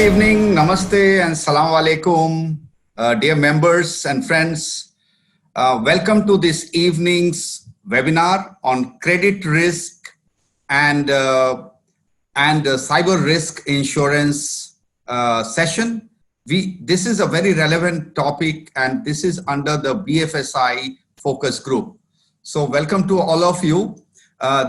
evening, namaste and salam alaikum, dear members and friends. Welcome to this evening's webinar on credit risk and cyber risk insurance session. This is a very relevant topic, and this is under the BFSI focus group. So welcome to all of you.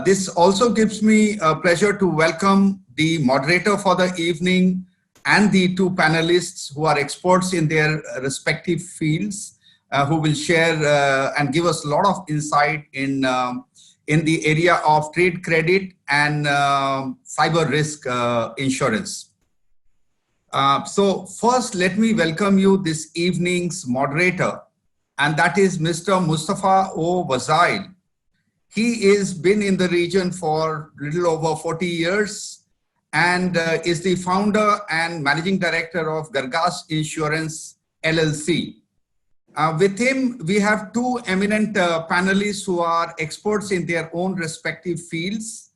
This also gives me a pleasure to welcome the moderator for the evening and the two panelists who are experts in their respective fields, who will share and give us a lot of insight in the area of trade credit and cyber risk insurance. So first, let me welcome you this evening's moderator, and that is Mr. Mustafa O. Wazail. He has been in the region for a little over 40 years and is the founder and managing director of Gargas Insurance LLC. With him, we have two eminent panelists who are experts in their own respective fields.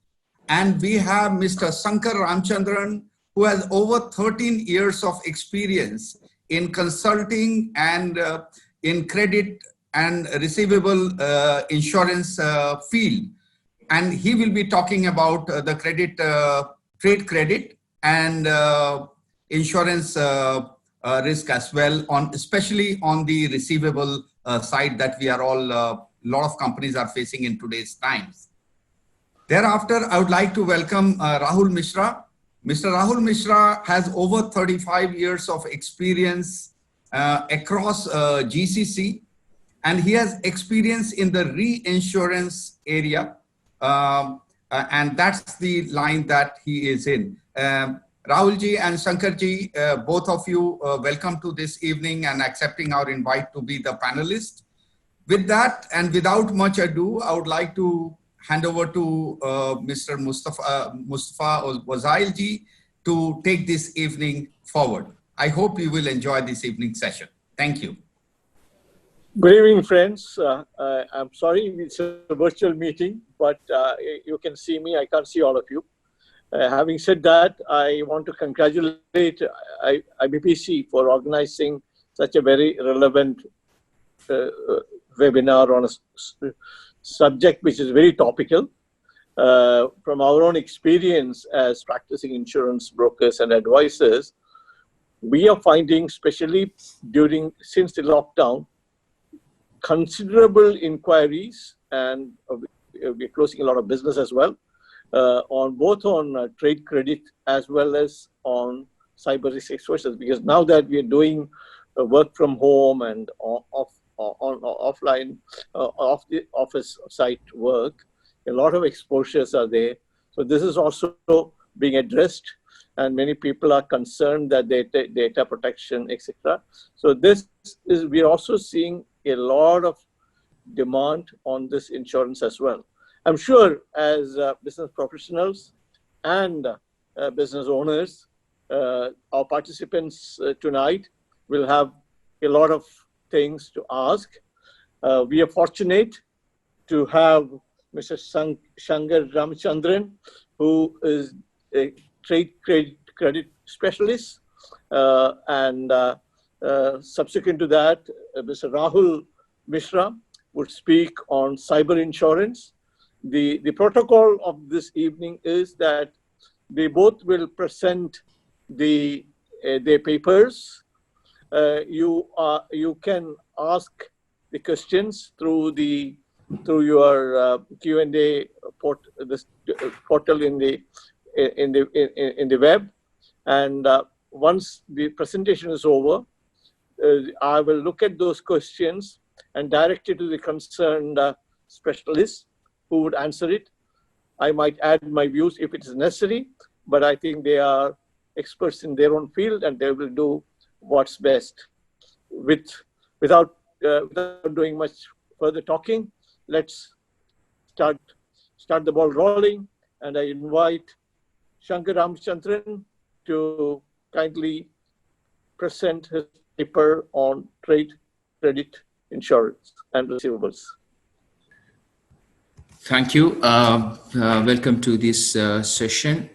And we have Mr. Sankar Ramchandran, who has over 13 years of experience in consulting and in credit and receivable insurance field. And he will be talking about the credit, trade credit and insurance risk as well, especially on the receivable side that we are all, a lot of companies are facing in today's times. Thereafter, I would like to welcome Rahul Mishra. Mr. Rahul Mishra has over 35 years of experience across GCC, and he has experience in the reinsurance area. And that's the line that he is in. Rahulji and Shankarji, both of you, welcome to this evening and accepting our invite to be the panelist. With that, and without much ado, I would like to hand over to Mr. Mustafa Wazailji to take this evening forward. I hope you will enjoy this evening session. Thank you. Good evening, friends. I'm sorry it's a virtual meeting, but you can see me. I can't see all of you. Having said that, I want to congratulate IBPC for organizing such a very relevant webinar on a subject which is very topical. From our own experience as practicing insurance brokers and advisors, we are finding, especially since the lockdown, considerable inquiries, and we're closing a lot of business as well, on both trade credit as well as on cyber risk exposures. Because now that we are doing work from home and offline, off the office site work, a lot of exposures are there. So this is also being addressed, and many people are concerned that data protection, etc. So we're also seeing a lot of demand on this insurance as well. I'm sure as business professionals and business owners, our participants tonight will have a lot of things to ask. We are fortunate to have Mr. Sankar Ramchandran, who is a trade credit specialist, and subsequent to that, Mr. Rahul Mishra would speak on cyber insurance. The protocol of this evening is that they both will present their papers. You can ask the questions through your Q&A portal in the web, and once the presentation is over, I will look at those questions and direct it to the concerned specialist who would answer it. I might add my views if it is necessary, but I think they are experts in their own field and they will do what's best. Without doing much further talking, let's start the ball rolling, and I invite Sankar Ramchandran to kindly present his paper on trade credit insurance and receivables. Thank you. Welcome to this session.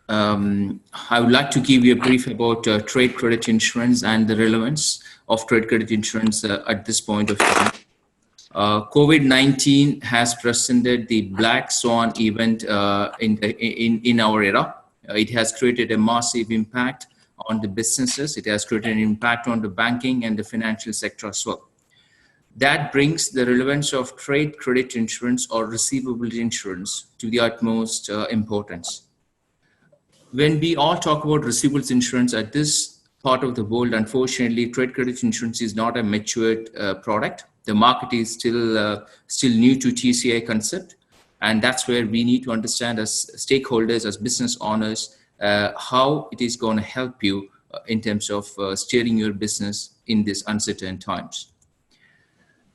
I would like to give you a brief about trade credit insurance and the relevance of trade credit insurance at this point of time. COVID-19 has presented the black swan event in our era. It has created a massive impact on the businesses. It has created an impact on the banking and the financial sector as well. That brings the relevance of trade credit insurance or receivable insurance to the utmost importance. When we all talk about receivables insurance at this part of the world, unfortunately, trade credit insurance is not a matured product. The market is still new to TCI concept, and that's where we need to understand as stakeholders, as business owners, how it is going to help you in terms of steering your business in these uncertain times.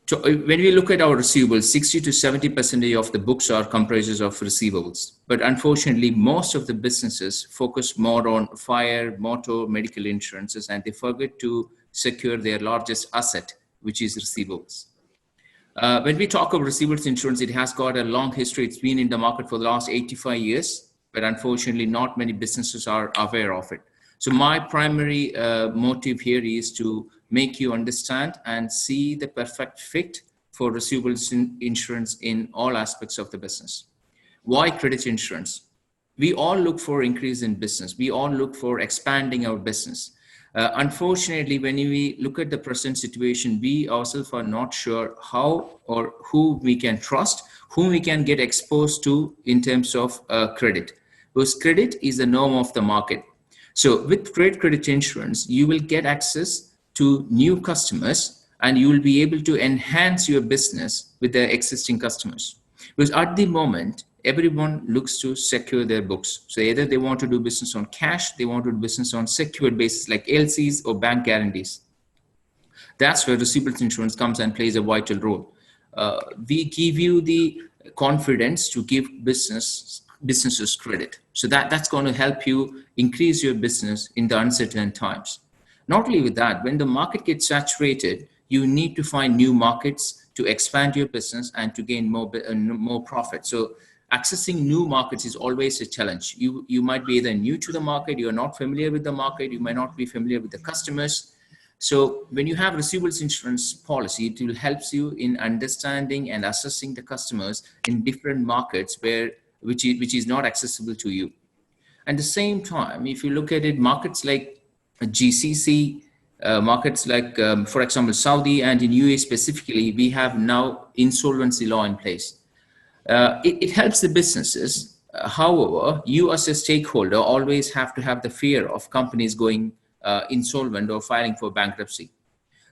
So when we look at our receivables, 60 to 70% of the books are comprises of receivables. But unfortunately, most of the businesses focus more on fire, motor, medical insurances, and they forget to secure their largest asset, which is receivables. When we talk of receivables insurance, it has got a long history. It's been in the market for the last 85 years, but unfortunately, not many businesses are aware of it. So my primary motive here is to make you understand and see the perfect fit for receivables insurance in all aspects of the business. Why credit insurance? We all look for increase in business. We all look for expanding our business. Unfortunately, when we look at the present situation, we ourselves are not sure how or who we can trust, whom we can get exposed to in terms of credit. Because credit is the norm of the market. So with trade credit insurance, you will get access to new customers and you will be able to enhance your business with the existing customers. Because at the moment, everyone looks to secure their books. So either they want to do business on cash, they want to do business on secured basis like LCs or bank guarantees. That's where receivables insurance comes and plays a vital role. We give you the confidence to give businesses credit. So that's going to help you increase your business in the uncertain times. Not only with that, when the market gets saturated, you need to find new markets to expand your business and to gain more profit. So accessing new markets is always a challenge. You might be either new to the market, you're not familiar with the market, you might not be familiar with the customers. So when you have receivables insurance policy, it will help you in understanding and assessing the customers in different markets which is not accessible to you. At the same time, if you look at it, markets like GCC, markets like, for example, Saudi and in UAE specifically, we have now insolvency law in place. It helps the businesses. However, you as a stakeholder always have to have the fear of companies going insolvent or filing for bankruptcy.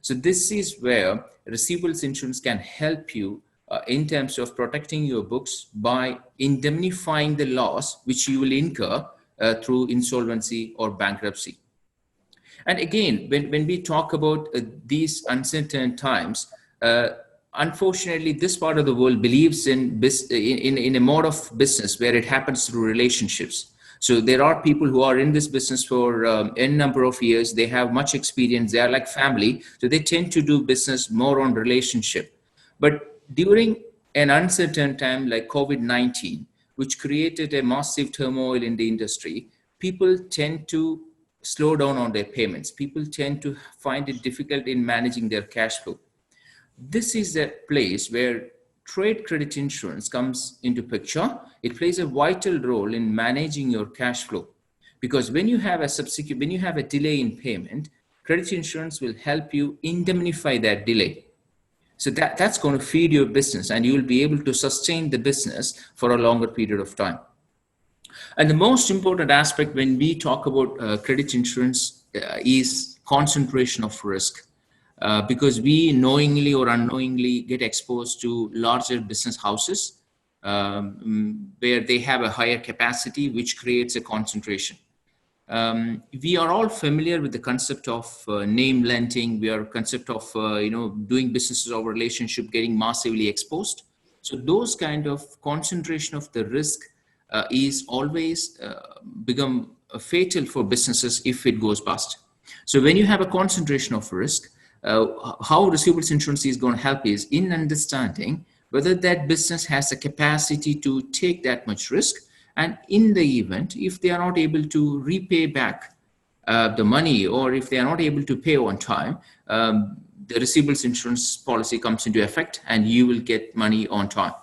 So this is where receivables insurance can help you in terms of protecting your books by indemnifying the loss which you will incur through insolvency or bankruptcy. And again, when we talk about these uncertain times, unfortunately, this part of the world believes in a mode of business where it happens through relationships. So there are people who are in this business for n number of years. They have much experience. They are like family. So they tend to do business more on relationship. But during an uncertain time like COVID-19, which created a massive turmoil in the industry, people tend to slow down on their payments. People tend to find it difficult in managing their cash flow. This is a place where trade credit insurance comes into picture. It plays a vital role in managing your cash flow, because when you have a delay in payment, credit insurance will help you indemnify that delay. So that's going to feed your business and you will be able to sustain the business for a longer period of time. And the most important aspect when we talk about credit insurance is concentration of risk. Because we knowingly or unknowingly get exposed to larger business houses where they have a higher capacity, which creates a concentration. We are all familiar with the concept of name lending. We are concept of doing businesses or relationship getting massively exposed. So those kind of concentration of the risk is always become fatal for businesses if it goes bust. So when you have a concentration of risk, how receivables insurance is going to help is in understanding whether that business has a capacity to take that much risk And in the event, if they are not able to repay back the money, or if they are not able to pay on time, the receivables insurance policy comes into effect and you will get money on time.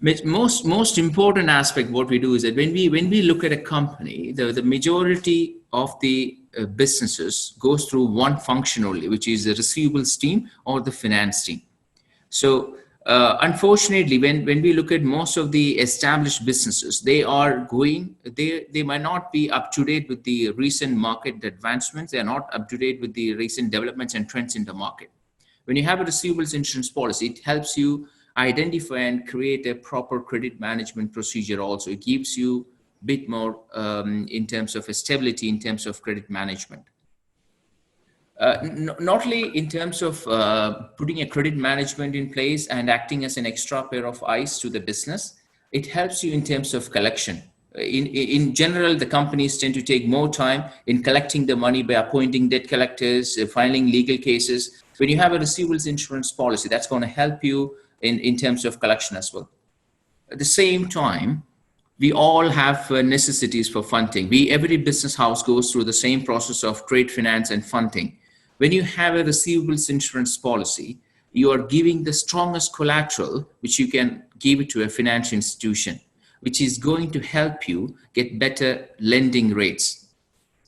Most important aspect what we do is that when we look at a company, the majority of the businesses goes through one function only, which is the receivables team or the finance team. So unfortunately, when we look at most of the established businesses, they might not be up to date with the recent market advancements. They are not up to date with the recent developments and trends in the market. When you have a receivables insurance policy, it helps you identify and create a proper credit management procedure also. It gives you a bit more in terms of a stability in terms of credit management. Not only in terms of putting a credit management in place and acting as an extra pair of eyes to the business, it helps you in terms of collection. In general, the companies tend to take more time in collecting the money by appointing debt collectors, filing legal cases. When you have a receivables insurance policy, that's going to help you in terms of collection as well. At the same time, we all have necessities for funding. Every business house goes through the same process of trade finance and funding. When you have a receivables insurance policy, you are giving the strongest collateral which you can give it to a financial institution, which is going to help you get better lending rates,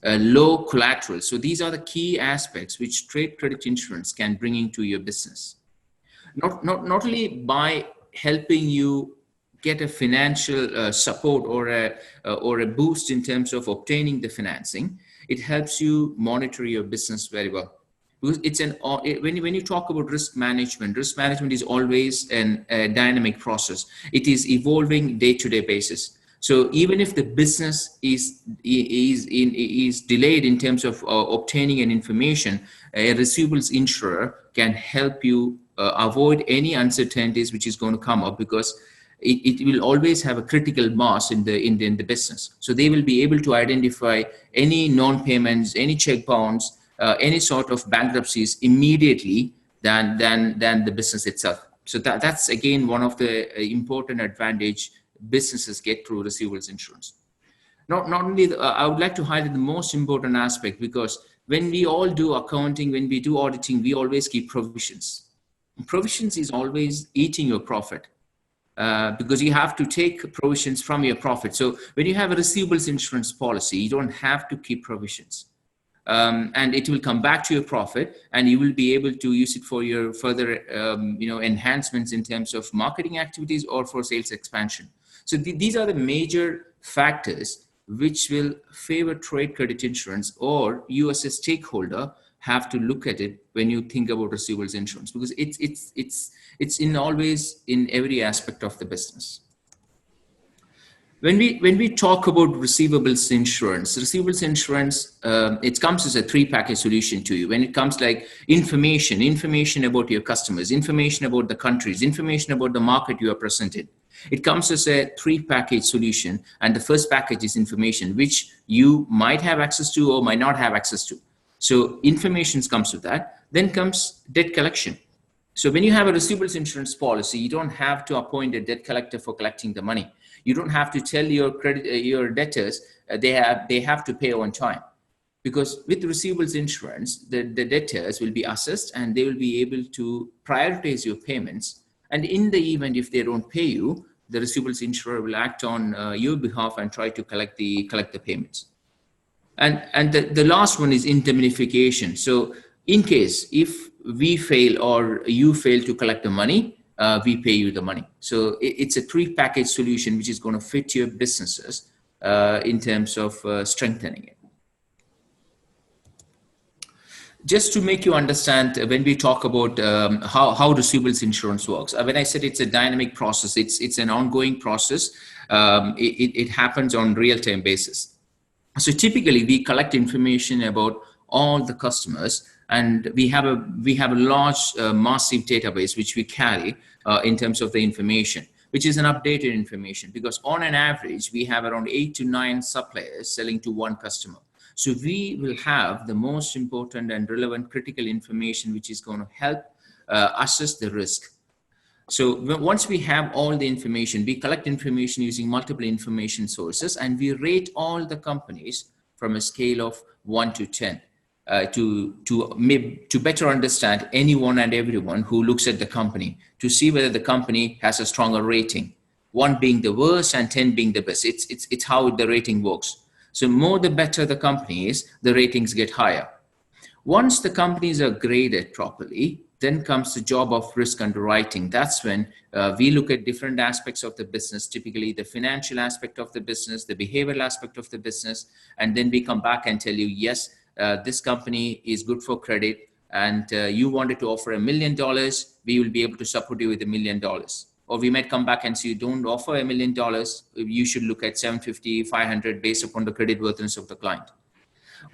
low collateral. So these are the key aspects which trade credit insurance can bring into your business. Not only by helping you get a financial support or a boost in terms of obtaining the financing, it helps you monitor your business very well. Because when you talk about risk management is always a dynamic process. It is evolving day-to-day basis. So even if the business is delayed in terms of obtaining an information, a receivables insurer can help you avoid any uncertainties which is going to come up, because it will always have a critical mass in the business. So they will be able to identify any non-payments, any check bounce, any sort of bankruptcies immediately than the business itself. So that's again one of the important advantage businesses get through receivables insurance. Not only, I would like to highlight the most important aspect, because when we all do accounting, when we do auditing, we always keep provisions. Provisions is always eating your profit. Because you have to take provisions from your profit. So when you have a receivables insurance policy, you don't have to keep provisions. And it will come back to your profit, and you will be able to use it for your further enhancements in terms of marketing activities or for sales expansion. So these are the major factors which will favor trade credit insurance, or you as a stakeholder have to look at it when you think about receivables insurance, because it's always in every aspect of the business. When we talk about receivables insurance, it comes as a 3-package solution to you. When it comes like information about your customers, information about the countries, information about the market you are present in. It comes as a 3-package solution, and the first package is information, which you might have access to or might not have access to. So information comes with that. Then comes debt collection. So when you have a receivables insurance policy, you don't have to appoint a debt collector for collecting the money. You don't have to tell your debtors they have to pay on time, because with receivables insurance, the debtors will be assessed and they will be able to prioritize your payments. And in the event if they don't pay you, the receivables insurer will act on your behalf and try to collect the payments. And the last one is indemnification. So in case if we fail or you fail to collect the money, we pay you the money. So it's a 3-package solution which is going to fit your businesses in terms of strengthening it. Just to make you understand, when we talk about how receivables insurance works, when I said it's a dynamic process, it's an ongoing process. It happens on real-time basis. So typically we collect information about all the customers, and we have a large massive database which we carry in terms of the information, which is an updated information, because on an average we have around 8 to 9 suppliers selling to one customer. So we will have the most important and relevant critical information which is going to help assess the risk. So once we have all the information, we collect information using multiple information sources, and we rate all the companies from a scale of 1 to 10 to better understand anyone and everyone who looks at the company, to see whether the company has a stronger rating. 1 being the worst and 10 being the best. It's how the rating works. So more the better the company is, the ratings get higher. Once the companies are graded properly, then comes the job of risk underwriting. That's when we look at different aspects of the business, typically the financial aspect of the business, the behavioral aspect of the business, and then we come back and tell you, yes, this company is good for credit, and you wanted to offer $1 million, we will be able to support you with $1 million. Or we might come back and say, don't offer $1 million, you should look at 750, 500 based upon the credit worthiness of the client.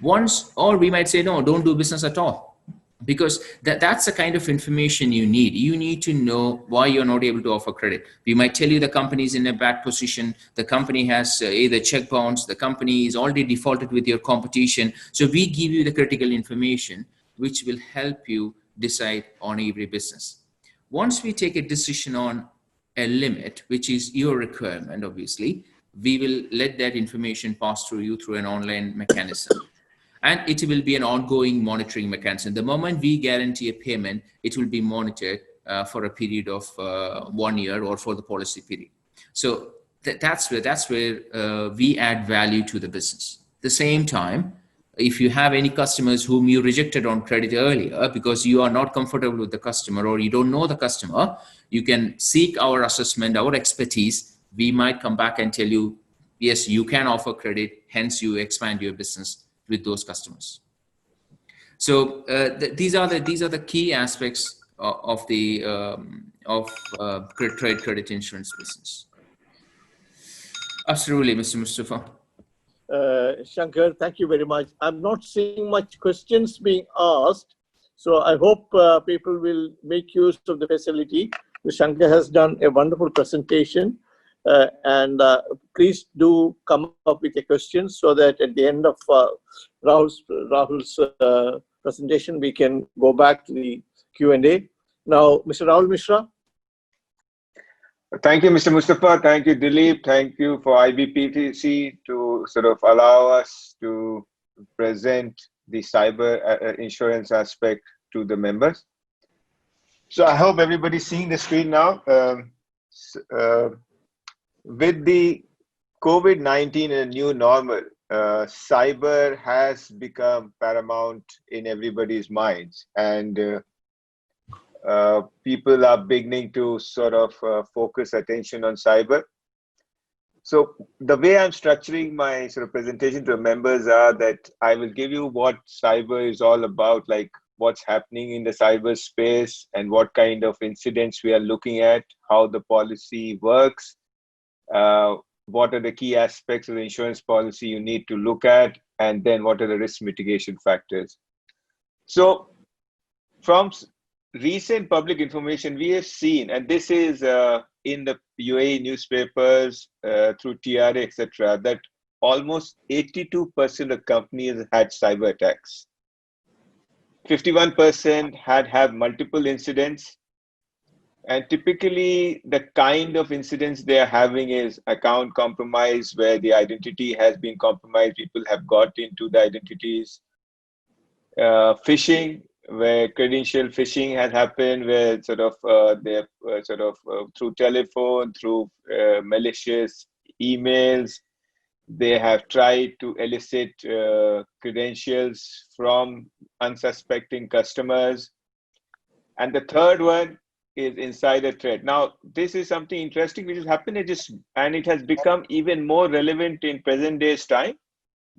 Or we might say, no, don't do business at all, because that's the kind of information you need. You need to know why you're not able to offer credit. We might tell you the company is in a bad position, the company has either check bounce, the company is already defaulted with your competition. So we give you the critical information which will help you decide on every business. Once we take a decision on a limit, which is your requirement, obviously, we will let that information pass through you through an online mechanism. And it will be an ongoing monitoring mechanism. The moment we guarantee a payment, it will be monitored for a period of 1 year or for the policy period. So that's where we add value to the business. At the same time, if you have any customers whom you rejected on credit earlier because you are not comfortable with the customer or you don't know the customer, you can seek our assessment, our expertise. We might come back and tell you, yes, you can offer credit, hence you expand your business with those customers. So these are the key aspects of the trade credit insurance business. Absolutely, Mr. Mustafa. Shankar, thank you very much. I'm not seeing much questions being asked, so I hope people will make use of the facility. Shankar has done a wonderful presentation, and please do come up with a question so that at the end of Rahul's presentation, we can go back to the Q&A. Now, Mr. Rahul Mishra. Thank you, Mr. Mustafa. Thank you, Dilip. Thank you for IBPTC to sort of allow us to present the cyber insurance aspect to the members. So I hope everybody's seeing the screen now. With the COVID-19 and new normal, cyber has become paramount in everybody's minds, and people are beginning to sort of focus attention on cyber. So the way I'm structuring my sort of presentation to the members are that I will give you what cyber is all about, like what's happening in the cyber space and what kind of incidents we are looking at, how the policy works, what are the key aspects of the insurance policy you need to look at, and then what are the risk mitigation factors. So from recent public information, we have seen, and this is in the UAE newspapers, through TRA, etc., that almost 82% of companies had cyber attacks. 51% had multiple incidents. And typically, the kind of incidents they are having is account compromise, where the identity has been compromised. People have got into the identities. Phishing, where credential phishing has happened, where sort of they're through telephone, through malicious emails, they have tried to elicit credentials from unsuspecting customers. And the third one is insider threat. Now, this is something interesting which has happened, and it has become even more relevant in present day's time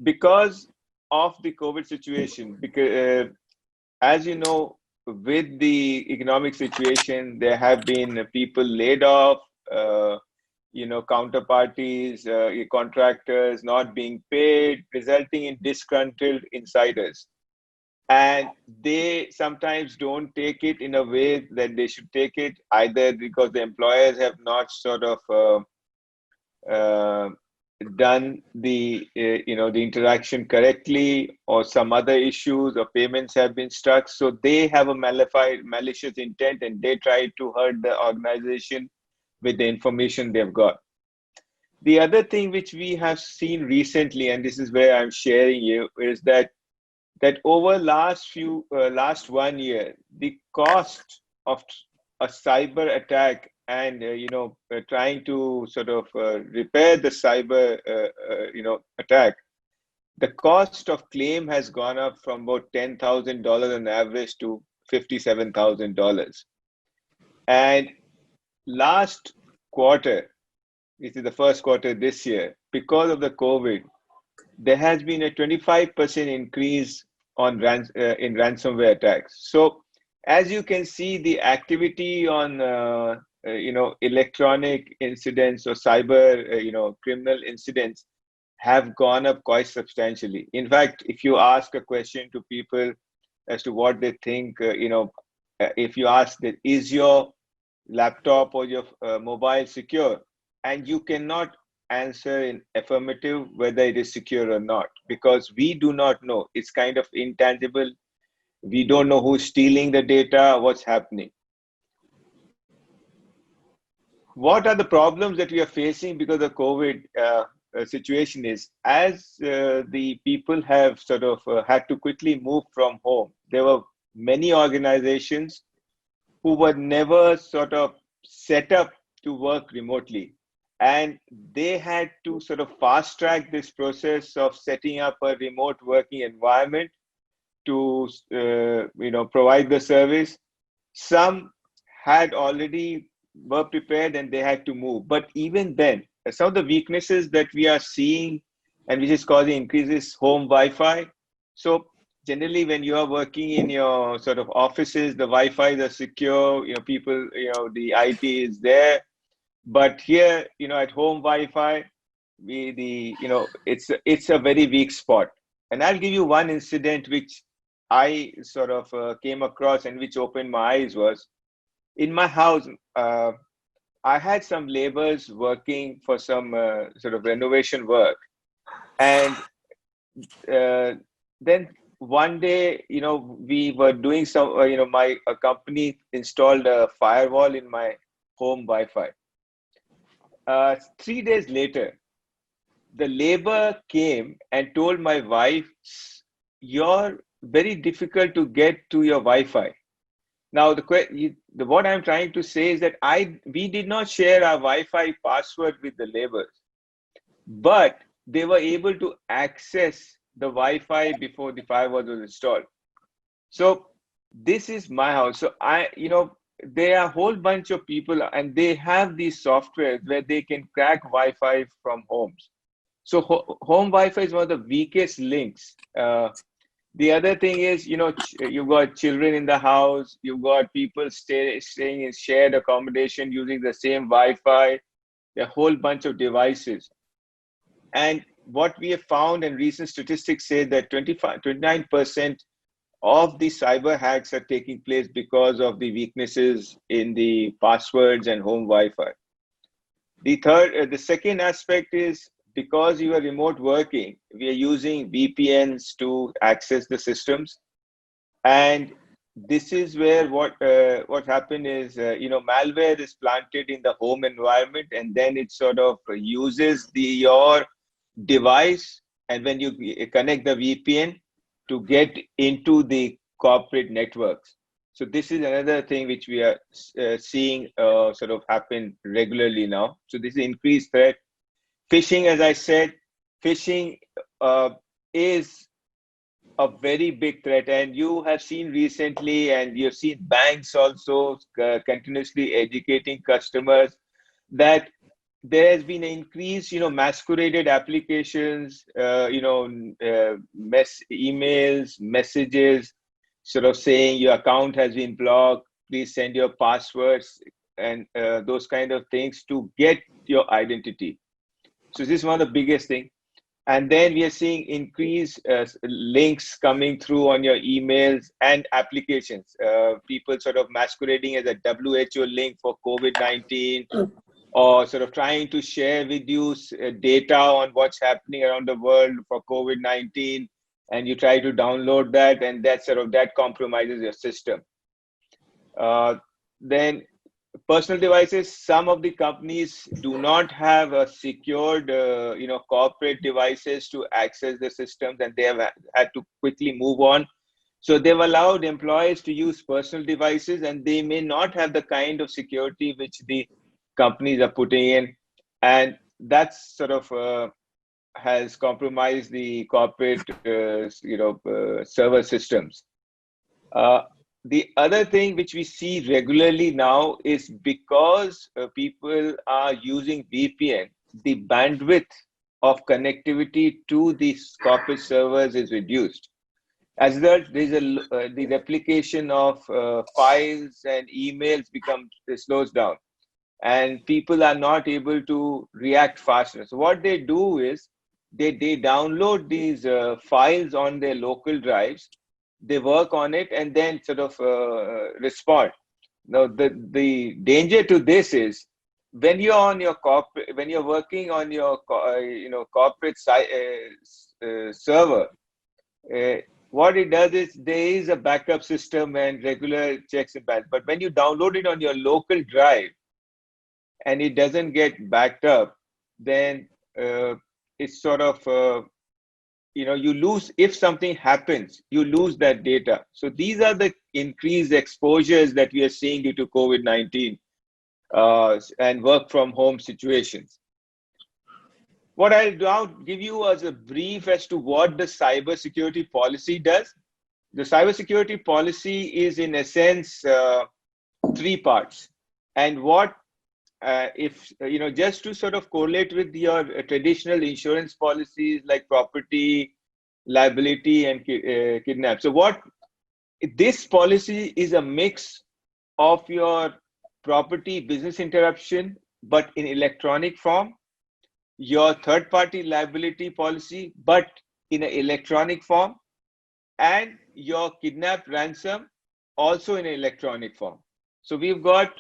because of the COVID situation. Because as you know, with the economic situation, there have been people laid off, counterparties, contractors not being paid, resulting in disgruntled insiders. And they sometimes don't take it in a way that they should take it, either because the employers have not sort of done the the interaction correctly, or some other issues, or payments have been stuck, so they have a malicious intent, and they try to hurt the organization with the information they've got. The other thing which we have seen recently, and this is where I'm sharing you, is that over last 1 year, the cost of a cyber attack and trying to sort of repair the cyber attack, the cost of claim has gone up from about $10,000 on average to $57,000. And last quarter, this is the first quarter this year, because of the COVID, there has been a 25% increase on in ransomware attacks. So as you can see, the activity on electronic incidents or cyber criminal incidents have gone up quite substantially. In fact, if you ask a question to people as to what they think, if you ask that, is your laptop or your mobile secure, and you cannot answer in affirmative whether it is secure or not, because we do not know. It's kind of intangible. We don't know who's stealing the data, what's happening. What are the problems that we are facing because of COVID situation is, as the people have sort of had to quickly move from home, there were many organizations who were never sort of set up to work remotely. And they had to sort of fast track this process of setting up a remote working environment to provide the service. Some had already were prepared and they had to move. But even then, some of the weaknesses that we are seeing and which is causing increases home Wi-Fi. So generally, when you are working in your sort of offices, the Wi-Fi are secure, people, the IT is there. But here, at home Wi-Fi, it's a very weak spot. And I'll give you one incident which I sort of came across and which opened my eyes. Was in my house, I had some laborers working for some sort of renovation work. And then one day, we were doing some, my company installed a firewall in my home Wi-Fi. 3 days later, the labor came and told my wife, "You're very difficult to get to your Wi-Fi." Now, what I'm trying to say is that we did not share our Wi-Fi password with the laborers, but they were able to access the Wi-Fi before the firewall was installed. So this is my house. So there are a whole bunch of people and they have these softwares where they can crack Wi-Fi from homes. So home Wi-Fi is one of the weakest links. The other thing is, you've got children in the house, you've got people staying in shared accommodation using the same Wi-Fi, a whole bunch of devices. And what we have found, and recent statistics say that 29% of the cyber hacks are taking place because of the weaknesses in the passwords and home Wi-Fi. The second aspect is, because you are remote working, we are using VPNs to access the systems. And this is where what happened is, malware is planted in the home environment, and then it sort of uses your device, and when you connect the VPN, to get into the corporate networks. So this is another thing which we are seeing sort of happen regularly now. So this is increased threat. Phishing, as I said, phishing is a very big threat. And you have seen recently, and you've seen banks also continuously educating customers that there has been an increase, masqueraded applications, emails, messages, sort of saying your account has been blocked, please send your passwords, and those kind of things to get your identity. So this is one of the biggest things. And then we are seeing increased links coming through on your emails and applications. People sort of masquerading as a WHO link for COVID-19, or sort of trying to share with you data on what's happening around the world for COVID-19, and you try to download that, and that compromises your system. Then personal devices, some of the companies do not have a secured, corporate devices to access the systems, and they have had to quickly move on. So they've allowed employees to use personal devices, and they may not have the kind of security which the companies are putting in. And that's sort of has compromised the corporate, server systems. The other thing which we see regularly now is because people are using VPN, the bandwidth of connectivity to these corporate servers is reduced. As a result, the replication of files and emails slows down, and people are not able to react faster. So what they do is they download these files on their local drives, they work on it, and then sort of respond. Now, the danger to this is when you're on your corporate, when you're working on your corporate server. What it does is there is a backup system and regular checks and balances. But when you download it on your local drive and it doesn't get backed up, then it's sort of you lose. If something happens, you lose that data. So these are the increased exposures that we are seeing due to COVID-19 and work from home situations. What I'll now give you as a brief as to what the cybersecurity policy does. The cybersecurity policy is in essence 3 parts. And what just to sort of correlate with your traditional insurance policies like property, liability, and kidnap. So what this policy is a mix of your property business interruption, but in electronic form, your third-party liability policy, but in an electronic form, and your kidnap ransom, also in an electronic form. So we've got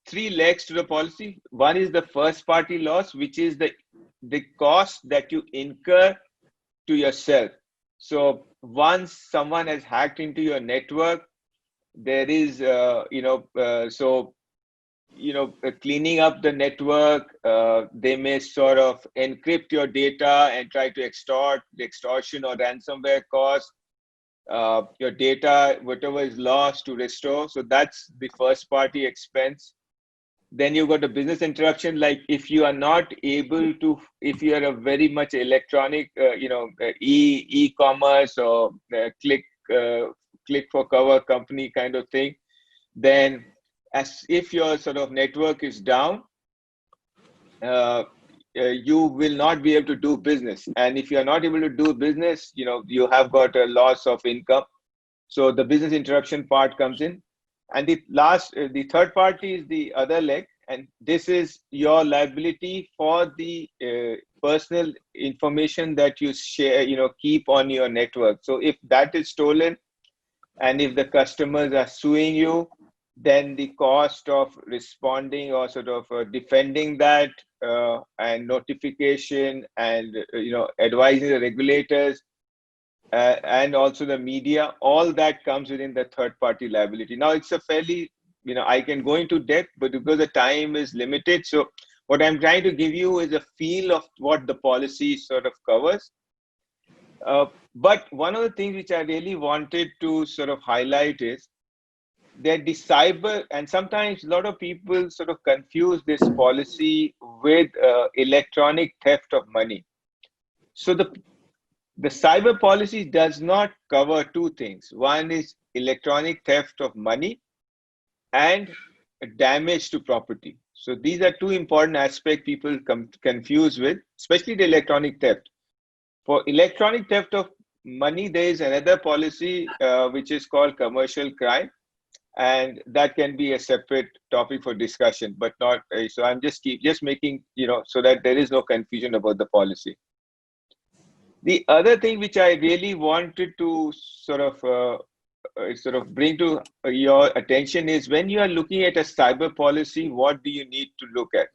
3 legs to the policy. One is the first-party loss, which is the cost that you incur to yourself. So once someone has hacked into your network, there is, cleaning up the network, they may sort of encrypt your data and try to extort, the extortion or ransomware cost, your data, whatever is lost, to restore. So that's the first party expense. Then you've got the business interruption, like if you are not able to, if you are a very much electronic, e-commerce or click for cover company kind of thing, then as if your sort of network is down, you will not be able to do business. And if you are not able to do business, you have got a loss of income. So the business interruption part comes in. And the third party is the other leg. And this is your liability for the personal information that you share, keep on your network. So if that is stolen, and if the customers are suing you, then the cost of responding or sort of defending that and notification and advising the regulators and also the media, all that comes within the third party liability. Now it's a fairly, I can go into depth, but because the time is limited, so what I'm trying to give you is a feel of what the policy sort of covers. But one of the things which I really wanted to sort of highlight is that the cyber, and sometimes a lot of people sort of confuse this policy with electronic theft of money. So the cyber policy does not cover 2 things. One is electronic theft of money and damage to property. So these are 2 important aspects people confuse with, especially the electronic theft. For electronic theft of money, there is another policy which is called commercial crime. And that can be a separate topic for discussion, but not. So I'm just making, so that there is no confusion about the policy. The other thing which I really wanted to sort of sort of bring to your attention is when you are looking at a cyber policy, what do you need to look at?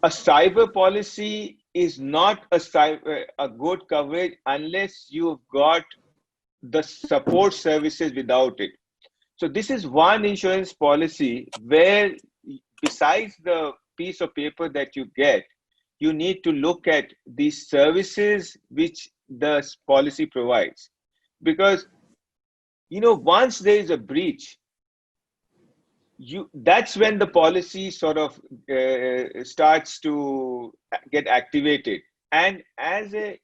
A cyber policy is not a good coverage unless you've got the support services without it. So this is one insurance policy where besides the piece of paper that you get, you need to look at the services which the policy provides. Because, you know, once there is a breach, that's when the policy sort of starts to get activated. And as a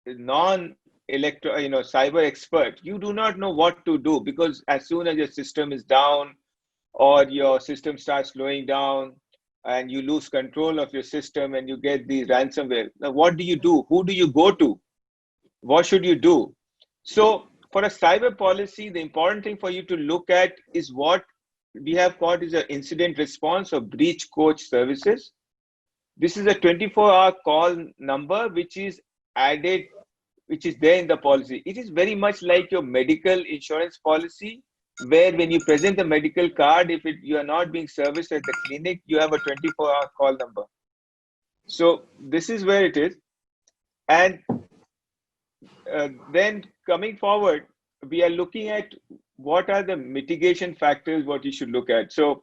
cyber expert, you do not know what to do, because as soon as your system is down or your system starts slowing down and you lose control of your system and you get the ransomware, now what do you do? Who do you go to? What should you do? So for a cyber policy, the important thing for you to look at is what we have called is an incident response or breach coach services. This is a 24-hour call number which is added, which is there in the policy. It is very much like your medical insurance policy, where when you present a medical card, if you are not being serviced at the clinic, you have a 24-hour call number. So this is where it is. And then coming forward, we are looking at what are the mitigation factors, what you should look at. So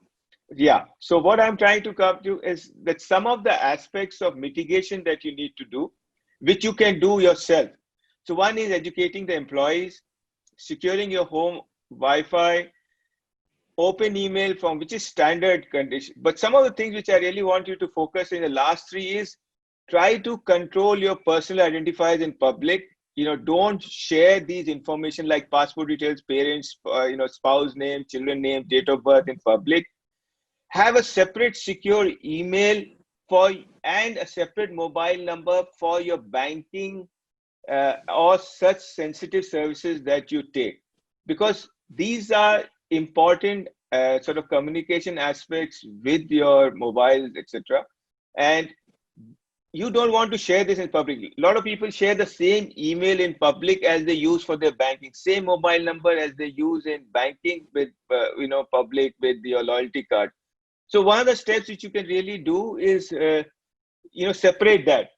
yeah, so what I'm trying to come to is that some of the aspects of mitigation that you need to do, which you can do yourself. So one is educating the employees, securing your home Wi-Fi, open email form, which is standard condition. But some of the things which I really want you to focus in the last three is try to control your personal identifiers in public. You know, don't share these information like passport details, parents, spouse name, children name, date of birth in public. Have a separate secure email and a separate mobile number for your banking or such sensitive services that you take, because these are important sort of communication aspects with your mobiles, etc. And you don't want to share this in public. A lot of people share the same email in public as they use for their banking, same mobile number as they use in banking with public with your loyalty card. So one of the steps which you can really do is separate that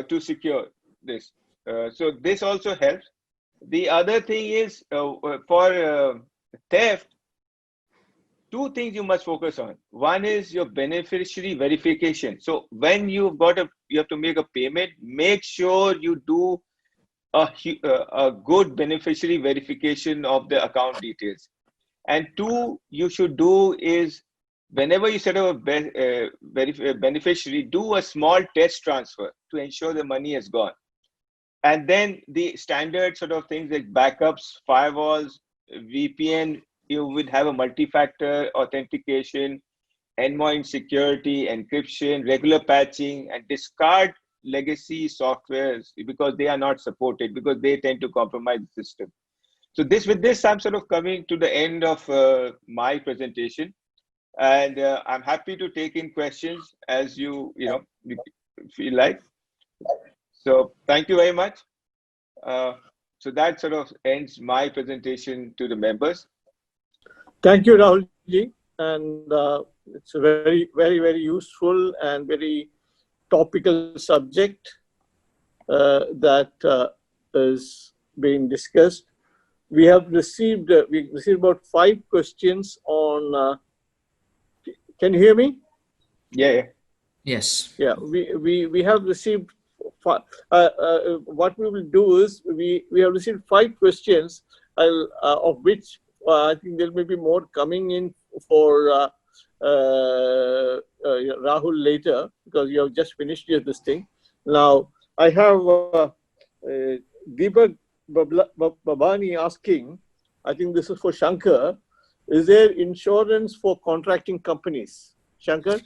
to secure this. So this also helps. The other thing is for theft, two things you must focus on. One is your beneficiary verification. So when you have to make a payment, make sure you do a good beneficiary verification of the account details. And two, you should do is whenever you set up a beneficiary, do a small test transfer to ensure the money has gone. And then the standard sort of things like backups, firewalls, VPN, you would have a multi-factor authentication, endpoint security, encryption, regular patching, and discard legacy softwares because they are not supported, because they tend to compromise the system. So with this, I'm sort of coming to the end of my presentation, and I'm happy to take in questions as you feel like. So thank you very much. So that sort of ends my presentation to the members. Thank you, Rahulji. And it's a very, very, very useful and very topical subject that is being discussed. We received about 5 questions on. Can you hear me? Yeah. Yes. Yeah, we have received. What we will do is we have received 5 questions, of which I think there may be more coming in for Rahul later, because you have just finished this thing. Now I have Deepak Babani asking, I think this is for Shankar, is there insurance for contracting companies? Shankar?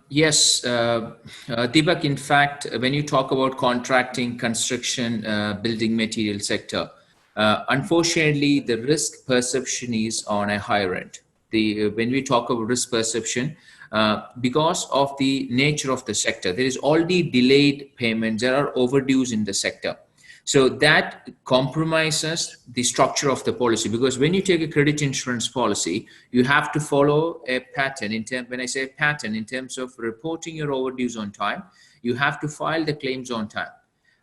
Yes, Deepak, in fact, when you talk about contracting, construction, building material sector, unfortunately, the risk perception is on a higher end. When we talk about risk perception, because of the nature of the sector, there is already delayed payments, there are overdues in the sector. So that compromises the structure of the policy, because when you take a credit insurance policy, you have to follow a pattern. When I say pattern, in terms of reporting your overdues on time, you have to file the claims on time.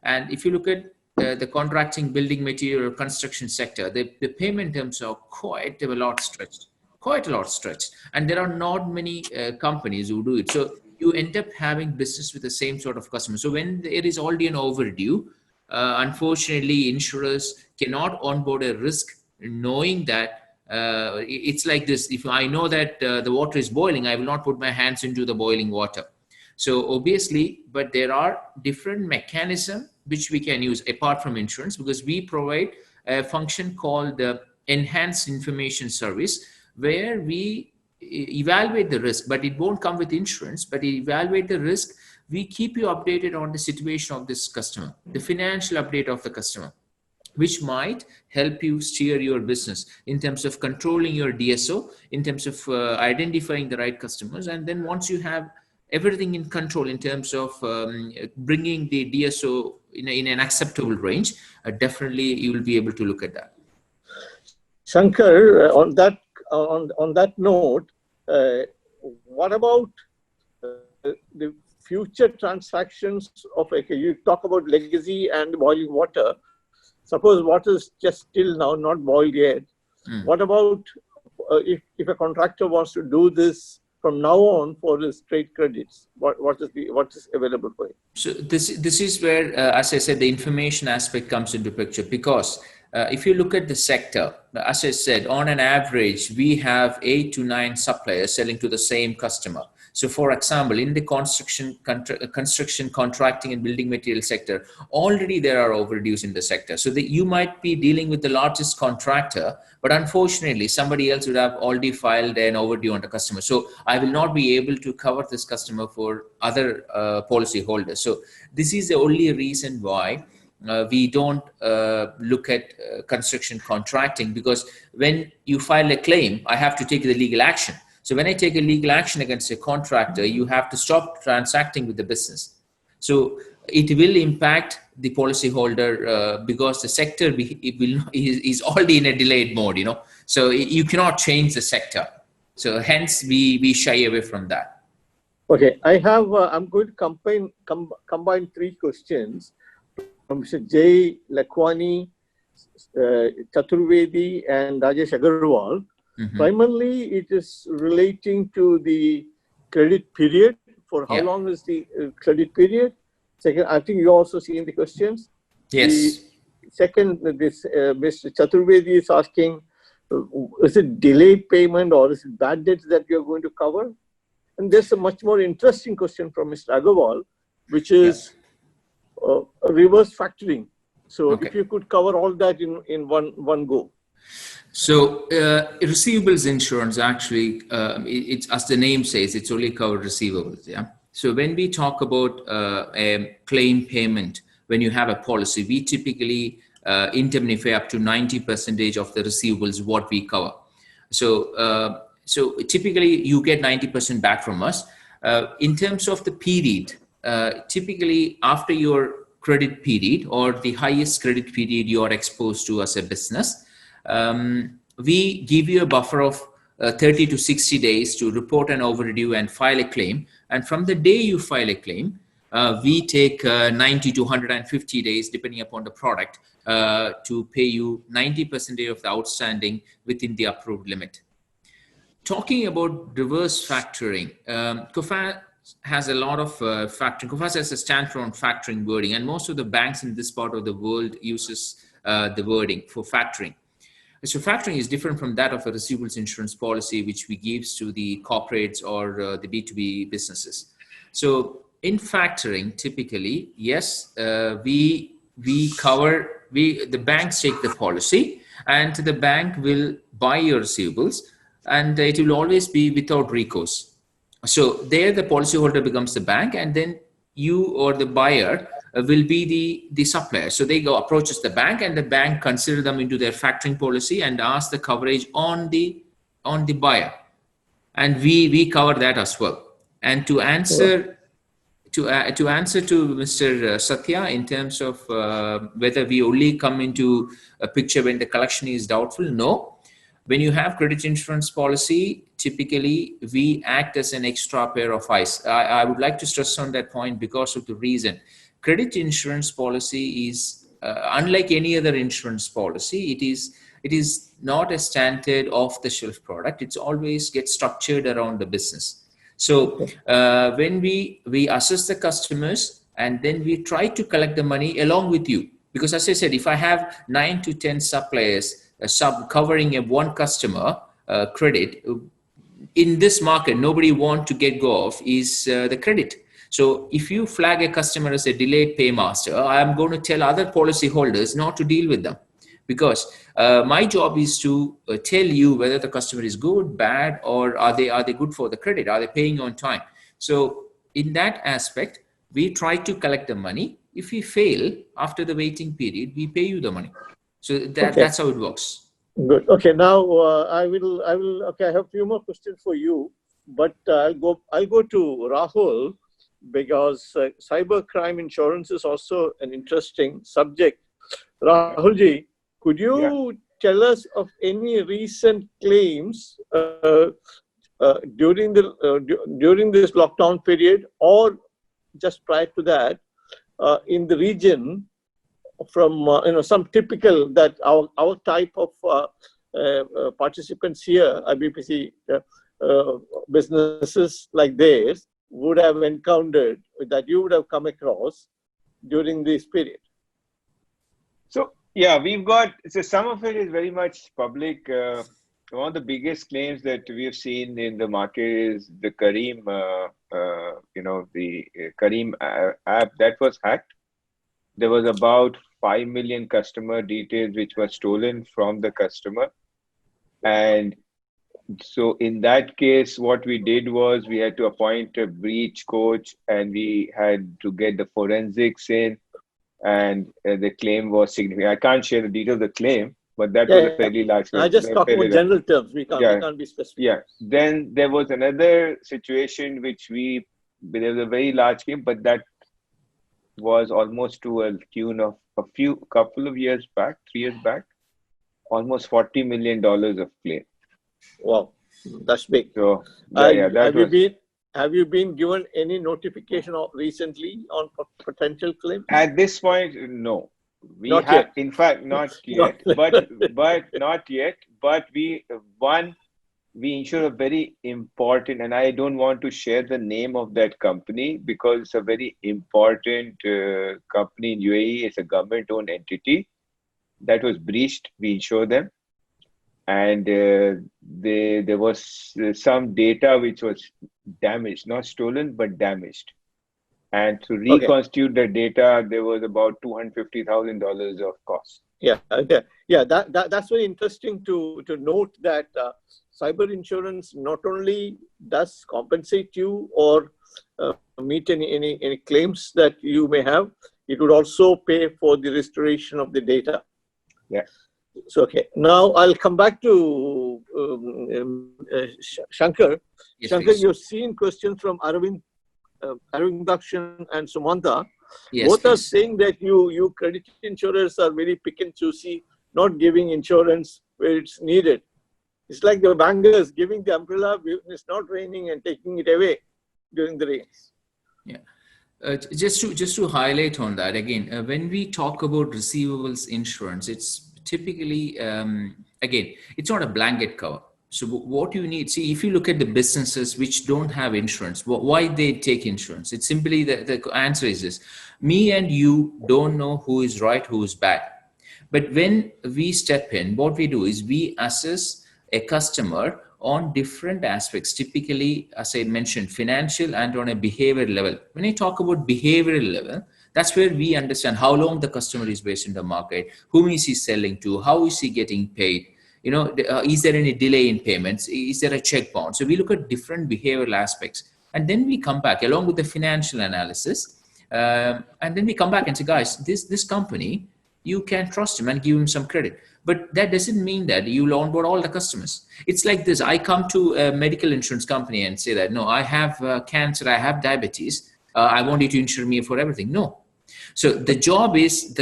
And if you look at the contracting, building material, or construction sector, the payment terms are quite a lot stretched. And there are not many companies who do it. So you end up having business with the same sort of customer. So when there is already an overdue, unfortunately, insurers cannot onboard a risk knowing that it's like this. If I know that the water is boiling, I will not put my hands into the boiling water. So obviously, but there are different mechanisms which we can use apart from insurance, because we provide a function called the enhanced information service, where we evaluate the risk, but it won't come with insurance, but evaluate the risk. We keep you updated on the situation of this customer, the financial update of the customer, which might help you steer your business in terms of controlling your DSO, in terms of identifying the right customers. And then once you have everything in control in terms of bringing the DSO in an acceptable range, definitely you will be able to look at that. Shankar, on that note, what about the future transactions of, you talk about legacy and boiling water. Suppose water is just still now not boiled yet. What about if a contractor wants to do this from now on for his trade credits? What is available for him? So this is where, as I said, the information aspect comes into picture, because if you look at the sector, as I said, on an average, we have 8 to 9 suppliers selling to the same customer. So for example, in the construction, contracting and building material sector, already there are overdues in the sector. So that you might be dealing with the largest contractor, but unfortunately somebody else would have already filed an overdue on the customer. So I will not be able to cover this customer for other policy holders. So this is the only reason why we don't look at construction contracting, because when you file a claim, I have to take the legal action. So when I take a legal action against a contractor, you have to stop transacting with the business. So it will impact the policyholder because the sector is already in a delayed mode, So you cannot change the sector. So hence we shy away from that. Okay, I'm going to combine 3 questions from Mr. Jay Lakwani, Chaturvedi, and Rajesh Agarwal. Primarily, it is relating to the credit period. For how long is the credit period? Second, I think you also seen the questions. Yes. Second, Mr. Chaturvedi is asking, is it delayed payment or is it bad debts that you're going to cover? And there's a much more interesting question from Mr. Agarwal, which is reverse factoring. So if you could cover all that in one go. So receivables insurance, actually, it's as the name says, it's only covered receivables. Yeah. So when we talk about a claim payment, when you have a policy, we typically indemnify up to 90% of the receivables what we cover. So typically you get 90% back from us. In terms of the period, typically after your credit period or the highest credit period you are exposed to as a business, we give you a buffer of 30 to 60 days to report an overdue and file a claim. And from the day you file a claim, we take 90 to 150 days, depending upon the product, to pay you 90% of the outstanding within the approved limit. Talking about reverse factoring, COFAS has a lot of factoring. COFAS has a stand for factoring wording, and most of the banks in this part of the world uses the wording for factoring. So factoring is different from that of a receivables insurance policy, which we give to the corporates or the B2B businesses. So in factoring, typically, yes, the banks take the policy and the bank will buy your receivables, and it will always be without recourse. So there the policyholder becomes the bank, and then you or the buyer will be the supplier. So they go approaches the bank, and the bank consider them into their factoring policy and ask the coverage on the buyer, and we cover that as well. And to answer to answer to Mr. Satya in terms of whether we only come into a picture when the collection is doubtful, no. When you have credit insurance policy, typically we act as an extra pair of eyes. I would like to stress on that point because of the reason. Credit insurance policy is unlike any other insurance policy. It is not a standard off-the-shelf product. It's always gets structured around the business. So when we assess the customers and then we try to collect the money along with you, because as I said, if I have 9 to 10 suppliers covering a one customer credit in this market, nobody want to get go of is the credit. So if you flag a customer as a delayed paymaster, I am going to tell other policyholders not to deal with them, because my job is to tell you whether the customer is good, bad, or are they good for the credit? Are they paying on time? So in that aspect, we try to collect the money. If we fail after the waiting period, we pay you the money. So that's how it works. Good. Okay. Now I will. Okay. I have a few more questions for you, but I'll go to Rahul, because cyber crime insurance is also an interesting subject. Rahulji, could you tell us of any recent claims during this lockdown period, or just prior to that, in the region, from some typical that our type of participants here, IBPC businesses like theirs would have encountered, that you would have come across during this period? So yeah, we've got, so some of it is very much public. One of the biggest claims that we have seen in the market is the Careem, the Careem app that was hacked. There was about 5 million customer details which were stolen from the customer. And so in that case, what we did was we had to appoint a breach coach, and we had to get the forensics in, and the claim was significant. I can't share the details of the claim, but that was a fairly large claim. I just talk about general terms. We can't be specific. Yeah. Then there was another situation which there was a very large claim, but that was almost to a tune of couple of years back, 3 years back, almost $40 million of claim. Wow, that's big. So have you been given any notification recently on potential claim? At this point, no. Not yet. In fact, not yet. but not yet. But we insure a very important, and I don't want to share the name of that company because it's a very important company in UAE. It's a government-owned entity that was breached. We insure them, and there was some data which was damaged, not stolen, but damaged. And to reconstitute the data, there was about $250,000 of cost. Yeah, that's very interesting to note that cyber insurance not only does compensate you or meet any claims that you may have, it would also pay for the restoration of the data. Yeah. So okay, now I'll come back to Shankar. Yes, Shankar, please. you've seen questions from Arvind Dakshin and Sumanta. Yes, Both are please. saying that you credit insurers are very pick and choosy, not giving insurance where it's needed. It's like the bankers giving the umbrella when it's not raining and taking it away during the rains. Yeah. Just to highlight on that again, when we talk about receivables insurance, it's typically again, it's not a blanket cover. So what you need, see, if you look at the businesses which don't have insurance, why they take insurance? It's simply the answer is this: me and you don't know who is right, who is bad. But when we step in, what we do is we assess a customer on different aspects, typically, as I mentioned, financial and on a behavioral level. When I talk about behavioral level, that's where we understand how long the customer is based in the market, whom is he selling to, how is he getting paid, is there any delay in payments, is there a check bounce? So we look at different behavioral aspects, and then we come back along with the financial analysis, and then we come back and say, guys, this company, you can trust him and give him some credit. But that doesn't mean that you'll onboard all the customers. It's like this: I come to a medical insurance company and say that, no, I have cancer, I have diabetes. I want you to insure me for everything. No. So the job is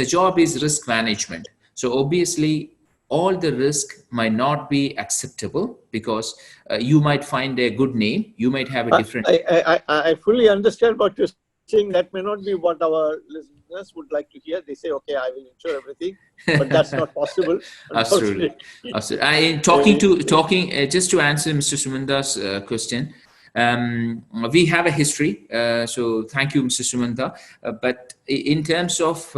risk management. So obviously, all the risk might not be acceptable because you might find a good name, you might have a different. I fully understand what you're saying. That may not be what our listeners would like to hear. They say, okay, I will insure everything, but that's not possible. Absolutely. Absolutely. Just to answer Mr. Sumanda's question, we have a history. So thank you, Mr. Sumanda. But in terms of,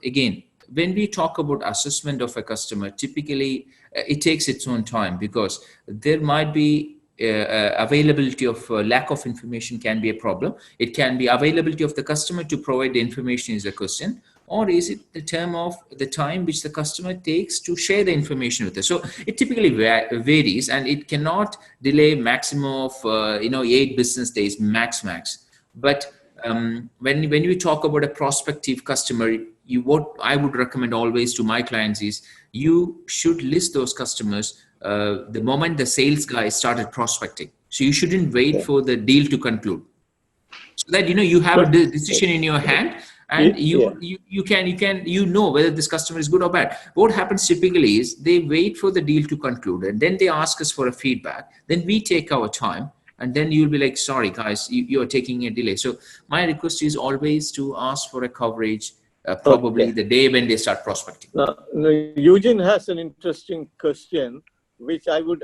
again, when we talk about assessment of a customer, typically it takes its own time because there might be availability of lack of information can be a problem. It can be availability of the customer to provide the information is a question, or is it the term of the time which the customer takes to share the information with us? So it typically varies, and it cannot delay maximum of 8 business days max. But when you talk about a prospective customer, what I would recommend always to my clients is you should list those customers the moment the sales guy started prospecting. So you shouldn't wait for the deal to conclude, so that you have a decision in your hand, and you can whether this customer is good or bad. What happens typically is they wait for the deal to conclude, and then they ask us for a feedback. Then we take our time, and then you'll be like, sorry guys, you are taking a delay. So my request is always to ask for a coverage probably the day when they start prospecting. Now, Eugene has an interesting question, which I would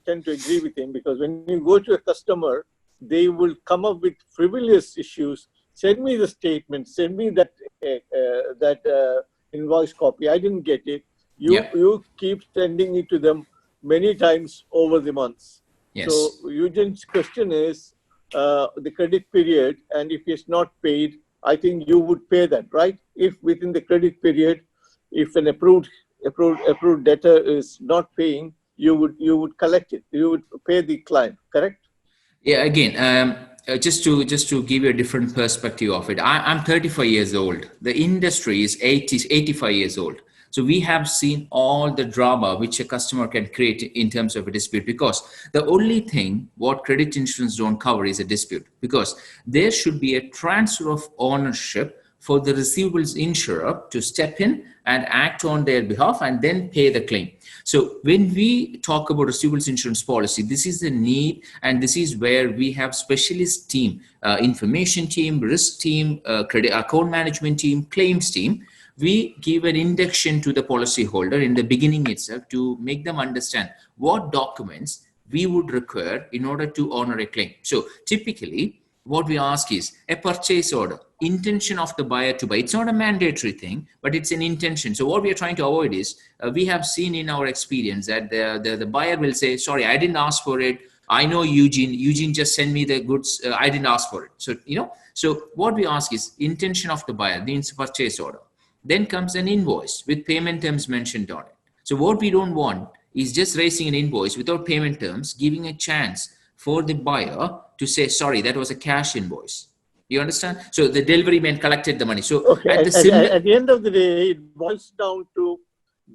tend to agree with him, because when you go to a customer, they will come up with frivolous issues. Send me the statement. Send me that invoice copy. I didn't get it. You keep sending it to them many times over the months. Yes. So Eugene's question is the credit period, and if it's not paid, I think you would pay that, right? If within the credit period, if an approved debtor is not paying, you would collect it. You would pay the client, correct? Yeah. Again, just to give you a different perspective of it, I'm 35 years old. The industry is 85 years old. So we have seen all the drama which a customer can create in terms of a dispute, because the only thing what credit insurance don't cover is a dispute, because there should be a transfer of ownership for the receivables insurer to step in and act on their behalf and then pay the claim. So when we talk about receivables insurance policy, this is the need, and this is where we have specialist team, information team, risk team, credit account management team, claims team. We give an induction to the policyholder in the beginning itself to make them understand what documents we would require in order to honor a claim. So typically what we ask is a purchase order, intention of the buyer to buy. It's not a mandatory thing, but it's an intention. So what we are trying to avoid is we have seen in our experience that the buyer will say, sorry, I didn't ask for it. I know Eugene just sent me the goods. I didn't ask for it. So what we ask is intention of the buyer, means purchase order. Then comes an invoice with payment terms mentioned on it. So what we don't want is just raising an invoice without payment terms, giving a chance for the buyer to say, sorry, that was a cash invoice. You understand? So the delivery man collected the money. So okay. At the end of the day, it boils down to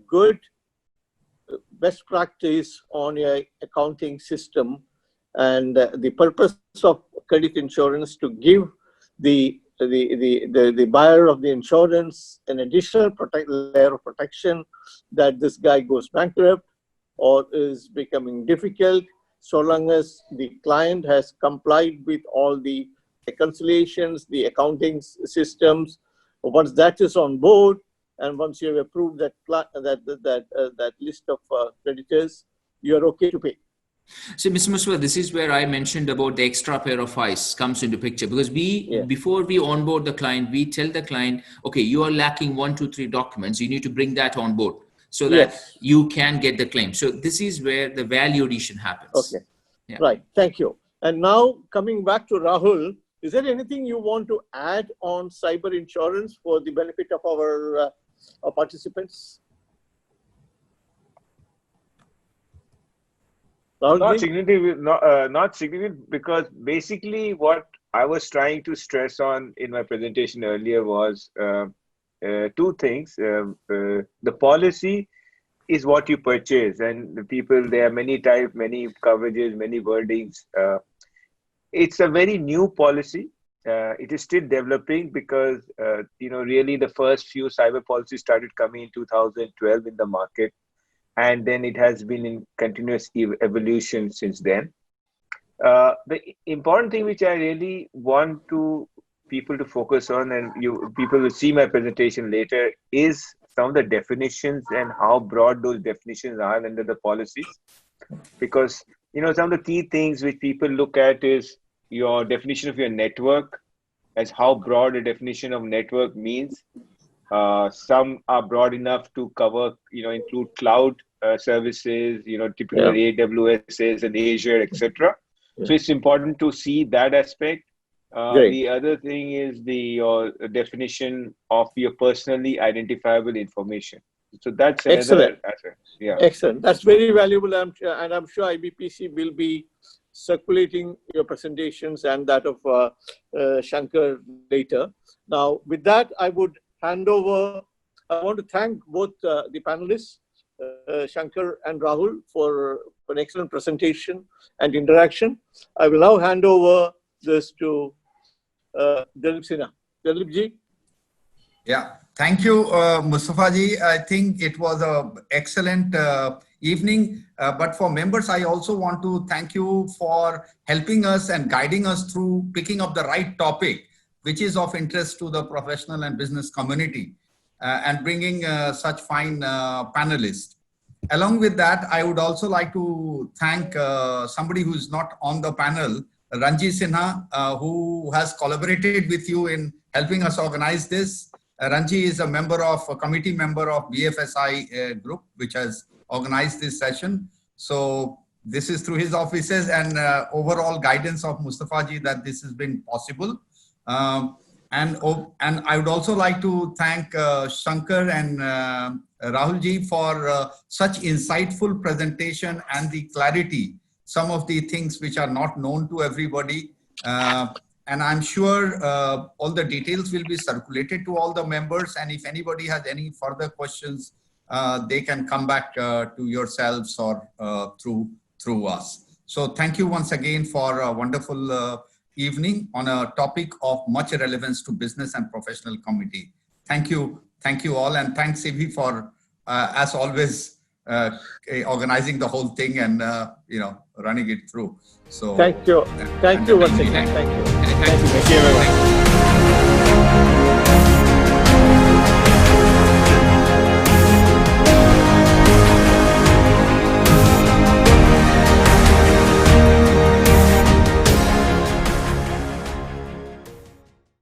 good best practice on your accounting system, and the purpose of credit insurance to give the buyer of the insurance an additional layer of protection that this guy goes bankrupt or is becoming difficult, so long as the client has complied with all the reconciliations, the accounting systems. Once that is on board, and once you have approved that list of creditors, you are okay to pay. So, Mr. Muswa, this is where I mentioned about the extra pair of eyes comes into picture, because before we onboard the client, we tell the client, okay, you are lacking 1, 2, 3 documents. You need to bring that on board so that you can get the claim. So this is where the value addition happens. Okay. Yeah. Right. Thank you. And now coming back to Rahul, is there anything you want to add on cyber insurance for the benefit of our participants? Not significant, because basically what I was trying to stress on in my presentation earlier was 2 things. The policy is what you purchase, and the people, there are many types, many coverages, many wordings. It's a very new policy, it is still developing because, really the first few cyber policies started coming in 2012 in the market. And then it has been in continuous evolution since then. The important thing which I really want people to focus on, and people will see my presentation later, is some of the definitions and how broad those definitions are under the policies. Because, some of the key things which people look at is your definition of your network, as how broad a definition of network means. Some are broad enough to cover, include cloud services, typically AWS and Azure, etc. So it's important to see that aspect. The other thing is the definition of your personally identifiable information. So that's another aspect. Yeah. Excellent. That's very valuable. And I'm sure IBPC will be circulating your presentations and that of Shankar later. Now, with that, I would hand over. I want to thank both the panelists, Shankar and Rahul, for an excellent presentation and interaction. I will now hand over this to Dilip Sinha. Dilip ji. Yeah, thank you, Mustafa ji. I think it was an excellent evening. But for members, I also want to thank you for helping us and guiding us through picking up the right topic, which is of interest to the professional and business community, and bringing such fine panelists. Along with that, I would also like to thank somebody who's not on the panel, Ranji Sinha, who has collaborated with you in helping us organize this. Ranji is a committee member of BFSI group, which has organized this session. So this is through his offices and overall guidance of Mustafa ji that this has been possible. And I would also like to thank Shankar and Rahul ji for such insightful presentation and the clarity, some of the things which are not known to everybody. And I'm sure all the details will be circulated to all the members. And if anybody has any further questions, they can come back to yourselves or through us. So thank you once again for a wonderful evening on a topic of much relevance to business and professional community. Thank you all, and thanks Sivi for, as always, organizing the whole thing and running it through. So thank you once again. Thank you. Thank you.